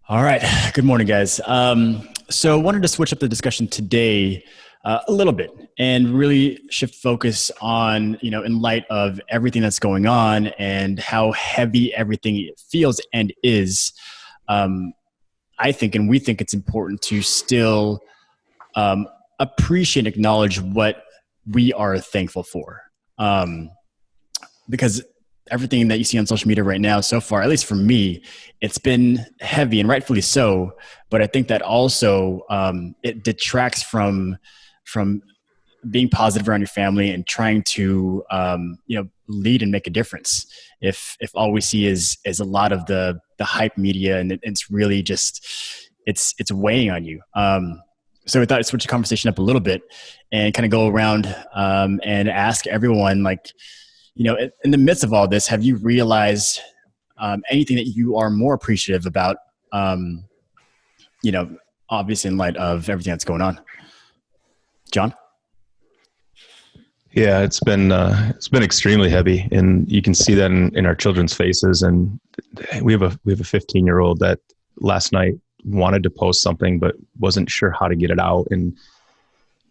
All right. Good morning, guys. So I wanted to switch up the discussion today a little bit and really shift focus on, in light of everything that's going on and how heavy everything feels and is. Um, I think, and we think it's important to still um, appreciate and acknowledge what we are thankful for. Um, because everything that you see on social media right now so far, at least for me, it's been heavy and rightfully so. But I think that also it detracts from being positive around your family and trying to lead and make a difference. If all we see is a lot of the hype media and it's really just it's weighing on you. So we thought I'd switch the conversation up a little bit and kind of go around and ask everyone, like, in the midst of all this, have you realized anything that you are more appreciative about, you know, obviously in light of everything that's going on? John? Yeah, it's been extremely heavy, and you can see that in our children's faces. And we have a 15-year-old that last night wanted to post something but wasn't sure how to get it out, and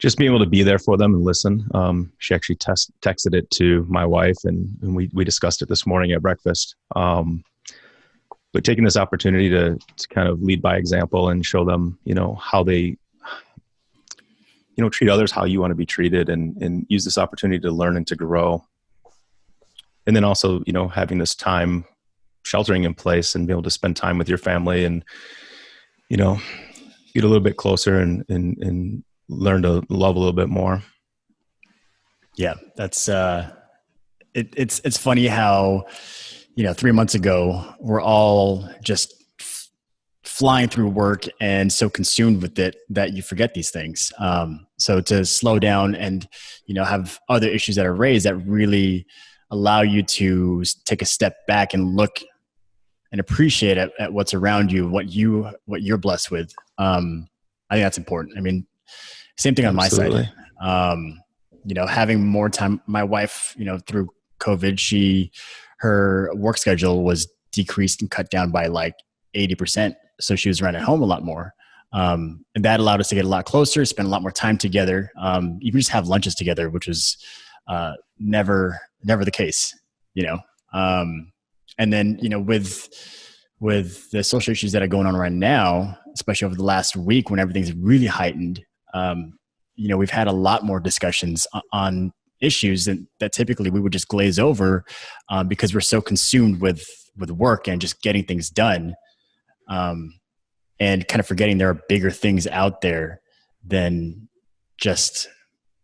just being able to be there for them and listen. She actually texted it to my wife, and we discussed it this morning at breakfast. But taking this opportunity to kind of lead by example and show them, how they treat others how you want to be treated, and use this opportunity to learn and to grow. And then also, having this time sheltering in place and be able to spend time with your family and, get a little bit closer and learn to love a little bit more. Yeah, that's it's funny how, 3 months ago, we're all just flying through work and so consumed with it that you forget these things. So to slow down and, have other issues that are raised that really allow you to take a step back and look and appreciate at what's around you, what you're blessed with. I think that's important. I mean, same thing on Absolutely. my side. Having more time, my wife, through COVID, her work schedule was decreased and cut down by like 80%. So she was around at home a lot more. And that allowed us to get a lot closer, spend a lot more time together, even just have lunches together, which was never the case. And then, with the social issues that are going on right now, especially over the last week when everything's really heightened, we've had a lot more discussions on issues that typically we would just glaze over because we're so consumed with work and just getting things done. And kind of forgetting there are bigger things out there than just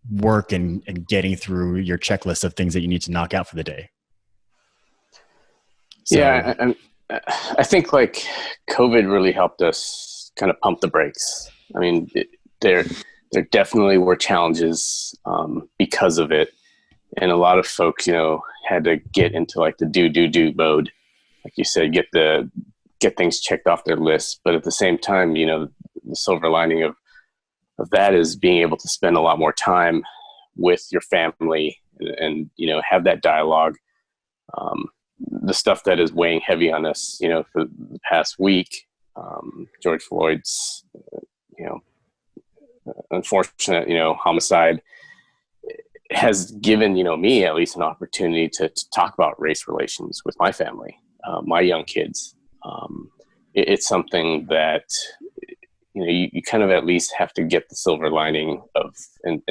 work and getting through your checklist of things that you need to knock out for the day. So, yeah, I think like COVID really helped us kind of pump the brakes. I mean, there definitely were challenges because of it, and a lot of folks, had to get into like the do mode, like you said, get things checked off their list. But at the same time, the silver lining of that is being able to spend a lot more time with your family and have that dialogue. The stuff that is weighing heavy on us, for the past week, George Floyd's, unfortunate, homicide has given, me at least an opportunity to talk about race relations with my family, my young kids. It's something that, you kind of at least have to get the silver lining of, and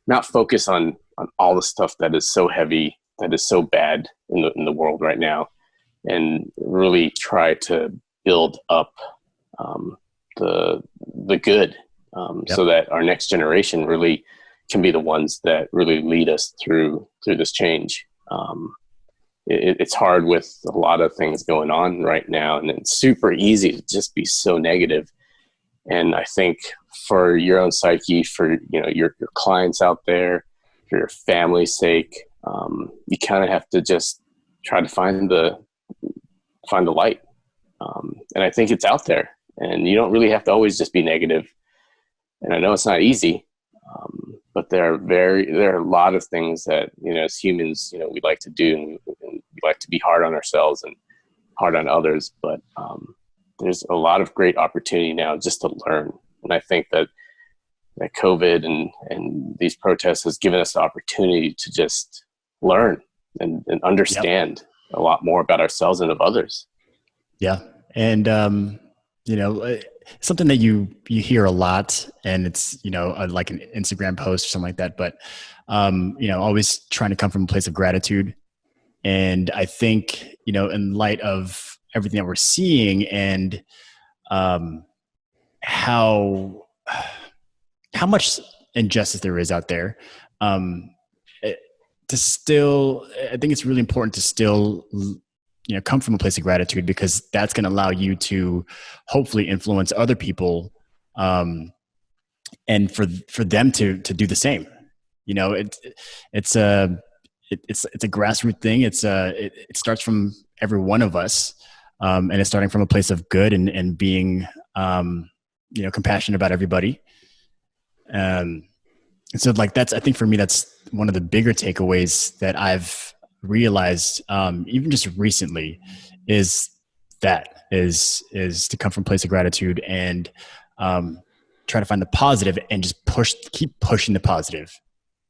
not focus on all the stuff that is so heavy, that is so bad in the world right now, and really try to build up the good, so that our next generation really can be the ones that really lead us through this change. It's hard with a lot of things going on right now, and it's super easy to just be so negative. And I think for your own psyche, for your clients out there, for your family's sake, you kind of have to just try to find the light. And I think it's out there, and you don't really have to always just be negative. And I know it's not easy, but there are a lot of things that, as humans, we like to do, and we like to be hard on ourselves and hard on others. But there's a lot of great opportunity now just to learn. And I think that COVID and these protests has given us the opportunity to just learn and understand a lot more about ourselves and of others. Yeah. And, something that you hear a lot, and it's, like an Instagram post or something like that, but, always trying to come from a place of gratitude. And I think, in light of everything that we're seeing and, how much injustice there is out there, I think it's really important to still, come from a place of gratitude, because that's going to allow you to hopefully influence other people, and for them to do the same. It's a grassroots thing. It starts from every one of us, and it's starting from a place of good and being, compassionate about everybody. And so I think for me, that's one of the bigger takeaways that I've realized, even just recently, is to come from a place of gratitude and, try to find the positive and just keep pushing the positive,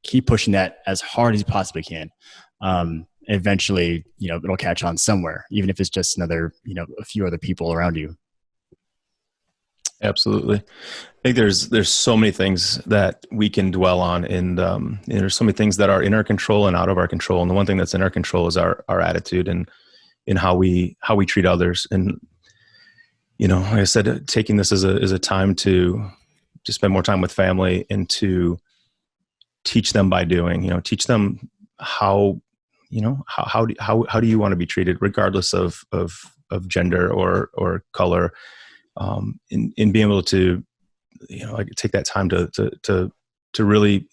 keep pushing that as hard as you possibly can. Eventually, it'll catch on somewhere, even if it's just another, a few other people around you. Absolutely. I think there's so many things that we can dwell on, and there's so many things that are in our control and out of our control. And the one thing that's in our control is our attitude and in how we treat others. And like I said, taking this as a time to spend more time with family and to teach them by doing. Teach them how do you want to be treated, regardless of gender or color. In being able to, take that time to really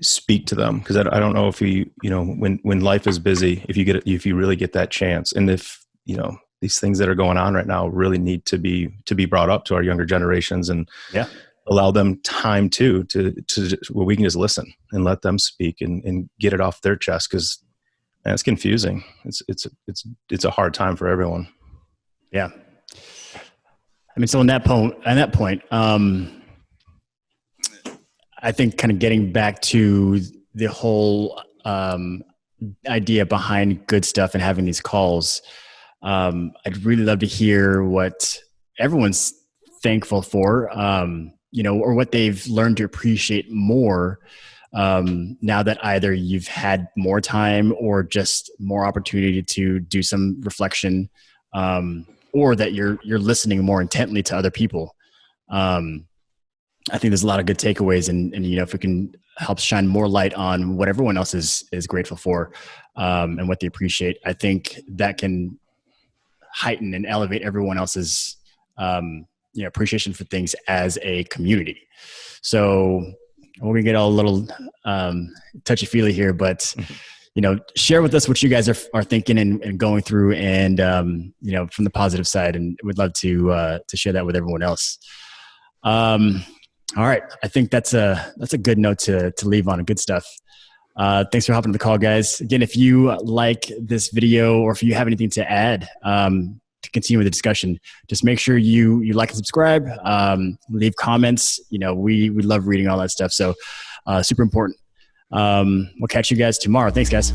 speak to them, because I don't know if when life is busy, if you really get that chance, and if these things that are going on right now really need to be brought up to our younger generations, and allow them time to where we can just listen and let them speak and get it off their chest, because it's confusing. It's a hard time for everyone. Yeah. I mean, so on that point, I think kind of getting back to the whole idea behind Good Stuff and having these calls, I'd really love to hear what everyone's thankful for, or what they've learned to appreciate more, now that either you've had more time or just more opportunity to do some reflection, or that you're listening more intently to other people. I think there's a lot of good takeaways, and if we can help shine more light on what everyone else is grateful for, and what they appreciate, I think that can heighten and elevate everyone else's appreciation for things as a community. So we're gonna get all a little touchy-feely here, but share with us what you guys are thinking and going through, and from the positive side, and we'd love to share that with everyone else. All right, I think that's a good note to leave on. Good stuff. Thanks for hopping on the call, guys. Again, if you like this video, or if you have anything to add to continue with the discussion, just make sure you like and subscribe. Leave comments. We love reading all that stuff, so super important. We'll catch you guys tomorrow. Thanks, guys.